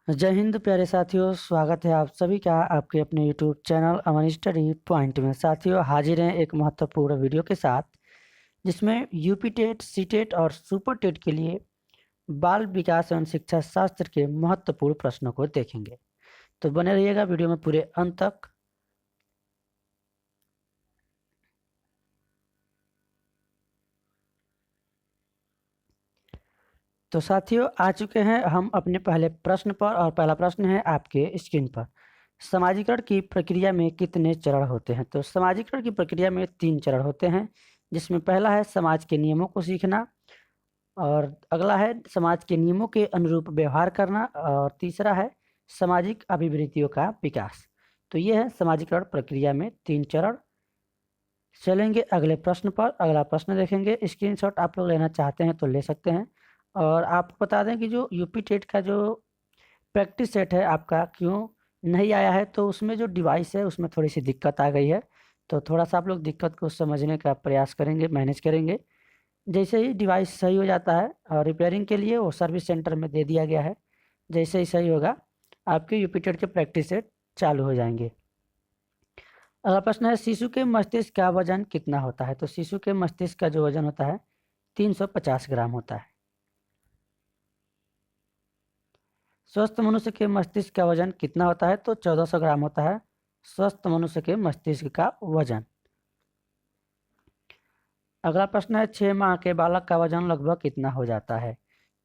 जय हिंद प्यारे साथियों, स्वागत है आप सभी का आपके अपने यूट्यूब चैनल अमन स्टडी पॉइंट में। साथियों, हाजिर हैं एक महत्वपूर्ण वीडियो के साथ, जिसमें यूपी टेट, सी टेट और सुपर टेट के लिए बाल विकास एवं शिक्षा शास्त्र के महत्वपूर्ण प्रश्नों को देखेंगे। तो बने रहिएगा वीडियो में पूरे अंत तक। तो साथियों, आ चुके हैं हम अपने पहले प्रश्न पर, और पहला प्रश्न है आपके स्क्रीन पर। समाजीकरण की प्रक्रिया में कितने चरण होते हैं? तो समाजीकरण की प्रक्रिया में 3 चरण होते हैं, जिसमें पहला है समाज के नियमों को सीखना, और अगला है समाज के नियमों के अनुरूप व्यवहार करना, और तीसरा है सामाजिक अभिवृत्तियों का विकास। तो ये है समाजीकरण प्रक्रिया में 3 चरण। चलेंगे अगले प्रश्न पर। अगला प्रश्न देखेंगे। स्क्रीनशॉट आप लोग लेना चाहते हैं तो ले सकते हैं। और आपको बता दें कि जो यूपी टेट का जो प्रैक्टिस सेट है आपका क्यों नहीं आया है, तो उसमें जो डिवाइस है उसमें थोड़ी सी दिक्कत आ गई है। तो थोड़ा सा आप लोग दिक्कत को समझने का प्रयास करेंगे, मैनेज करेंगे। जैसे ही डिवाइस सही हो जाता है और रिपेयरिंग के लिए वो सर्विस सेंटर में दे दिया गया है, जैसे ही सही होगा आपके यूपी टेट के प्रैक्टिस सेट चालू हो जाएंगे। अगला प्रश्न है, शिशु के मस्तिष्क का वजन कितना होता है? तो शिशु के मस्तिष्क का जो वजन होता है 350 ग्राम होता है। स्वस्थ मनुष्य के मस्तिष्क का वजन कितना होता है? तो 1400 ग्राम होता है स्वस्थ मनुष्य के मस्तिष्क का वजन। अगला प्रश्न है, 6 माह के बालक का वजन लगभग कितना हो जाता है?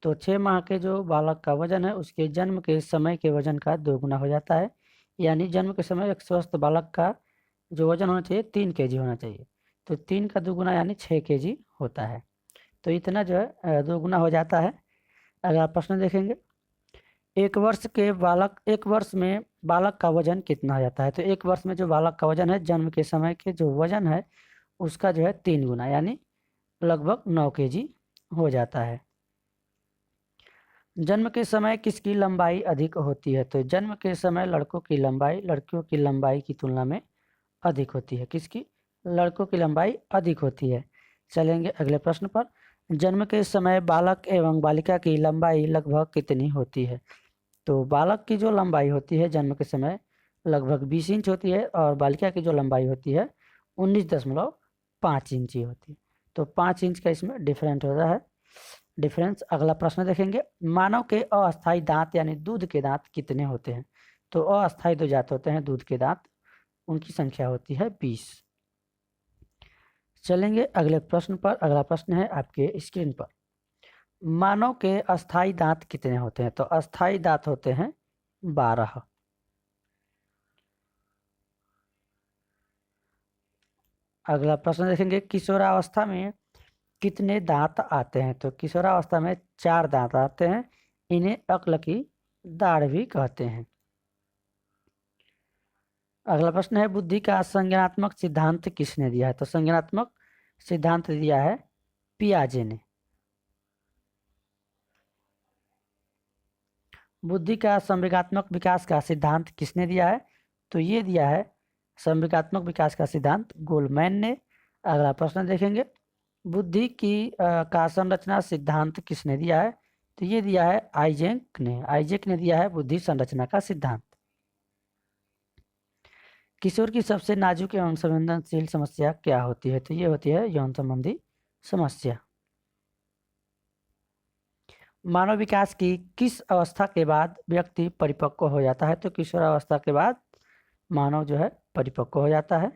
तो 6 माह के जो बालक का वजन है उसके जन्म के समय के वजन का 2 गुना हो जाता है। यानी जन्म के समय एक स्वस्थ बालक का जो वजन होना चाहिए 3 केजी होना चाहिए, तो 3 का 2 गुना यानी 6 केजी होता है। तो इतना जो है 2 गुना हो जाता है। अगला प्रश्न देखेंगे। एक वर्ष में बालक का वजन कितना हो जाता है? तो एक वर्ष में जो बालक का वजन है जन्म के समय के जो वजन है उसका जो है 3 गुना यानी लगभग 9 केजी हो जाता है। जन्म के समय किसकी लंबाई अधिक होती है? तो जन्म के समय लड़कों की लंबाई लड़कियों की लंबाई की तुलना में अधिक होती है। किसकी? लड़कों की लंबाई अधिक होती है। चलेंगे अगले प्रश्न पर। जन्म के समय बालक एवं बालिका की लंबाई लगभग कितनी होती है? तो बालक की जो लंबाई होती है जन्म के समय लगभग 20 इंच होती है, और बालिका की जो लंबाई होती है 19.5 इंची होती है। तो 5 इंच का इसमें डिफरेंट होता है डिफरेंस। अगला प्रश्न देखेंगे। मानव के अस्थायी दांत यानी दूध के दांत कितने होते हैं? तो अस्थायी जो जात होते हैं दूध के दांत, उनकी संख्या होती है 20। चलेंगे अगले प्रश्न पर। अगला प्रश्न है आपके स्क्रीन पर। मानव के अस्थायी दांत कितने होते हैं? तो अस्थायी दांत होते हैं 12। अगला प्रश्न देखेंगे। किशोरावस्था में कितने दांत आते हैं? तो किशोरावस्था में 4 दांत आते हैं। इन्हें अक्ल की दाढ़ भी कहते हैं। अगला प्रश्न है, बुद्धि का संज्ञानात्मक सिद्धांत किसने दिया है? तो संज्ञानात्मक सिद्धांत दिया है पियाजे ने। बुद्धि का संवेगात्मक विकास का सिद्धांत किसने दिया है? तो ये दिया है संवेगात्मक विकास का सिद्धांत गोलमैन ने। अगला प्रश्न देखेंगे। बुद्धि की का संरचना सिद्धांत किसने दिया है? तो ये दिया है आइजेक ने दिया है बुद्धि संरचना का सिद्धांत। किशोर की सबसे नाजुक एवं संवेदनशील समस्या क्या होती है? तो ये होती है यौन संबंधी समस्या। मानव विकास की किस अवस्था के बाद व्यक्ति परिपक्व हो जाता है? तो किशोरावस्था के बाद मानव जो है परिपक्व हो जाता है।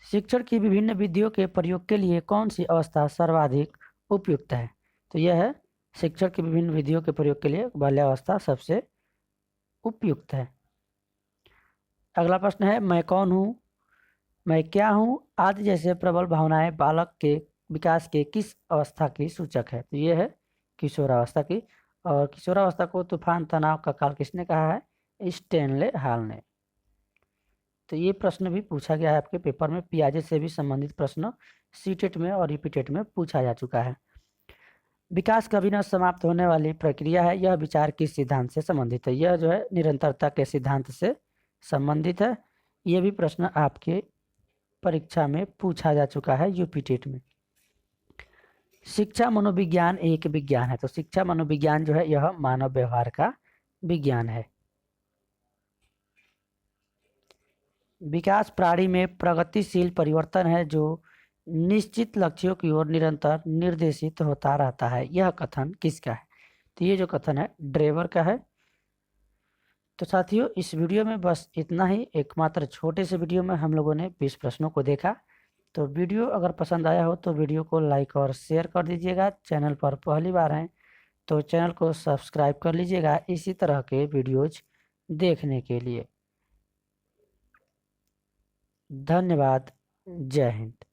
शिक्षण की विभिन्न विधियों के प्रयोग के लिए कौन सी अवस्था सर्वाधिक उपयुक्त है? तो यह है शिक्षण की विभिन्न विधियों के प्रयोग के लिए बाल्यावस्था सबसे उपयुक्त है। अगला प्रश्न है, मैं कौन हूँ, मैं क्या हूँ आदि जैसे प्रबल भावनाएं बालक के विकास के किस अवस्था की सूचक है? तो ये है किशोरावस्था की। और किशोरावस्था को तूफान तनाव का काल किसने कहा है? स्टेनले हॉल ने। तो ये प्रश्न भी पूछा गया है आपके पेपर में। पियाजे से भी संबंधित प्रश्न सीटेट में और यूपीटेट में पूछा जा चुका है। विकास कभी न समाप्त होने वाली प्रक्रिया है, यह विचार किस सिद्धांत से संबंधित है? यह जो है निरंतरता के सिद्धांत से संबंधित है। यह भी प्रश्न आपके परीक्षा में पूछा जा चुका है यूपीटेट में। शिक्षा मनोविज्ञान एक विज्ञान है, तो शिक्षा मनोविज्ञान जो है यह मानव व्यवहार का विज्ञान है। विकास प्राणी में प्रगतिशील परिवर्तन है जो निश्चित लक्ष्यों की ओर निरंतर निर्देशित होता रहता है। यह कथन किसका है? तो ये जो कथन है ड्रेवर का है। तो साथियों, इस वीडियो में बस इतना ही। एकमात्र छोटे से वीडियो में हम लोगों ने 20 प्रश्नों को देखा। तो वीडियो अगर पसंद आया हो तो वीडियो को लाइक और शेयर कर दीजिएगा। चैनल पर पहली बार हैं तो चैनल को सब्सक्राइब कर लीजिएगा इसी तरह के वीडियोज देखने के लिए। धन्यवाद। जय हिंद।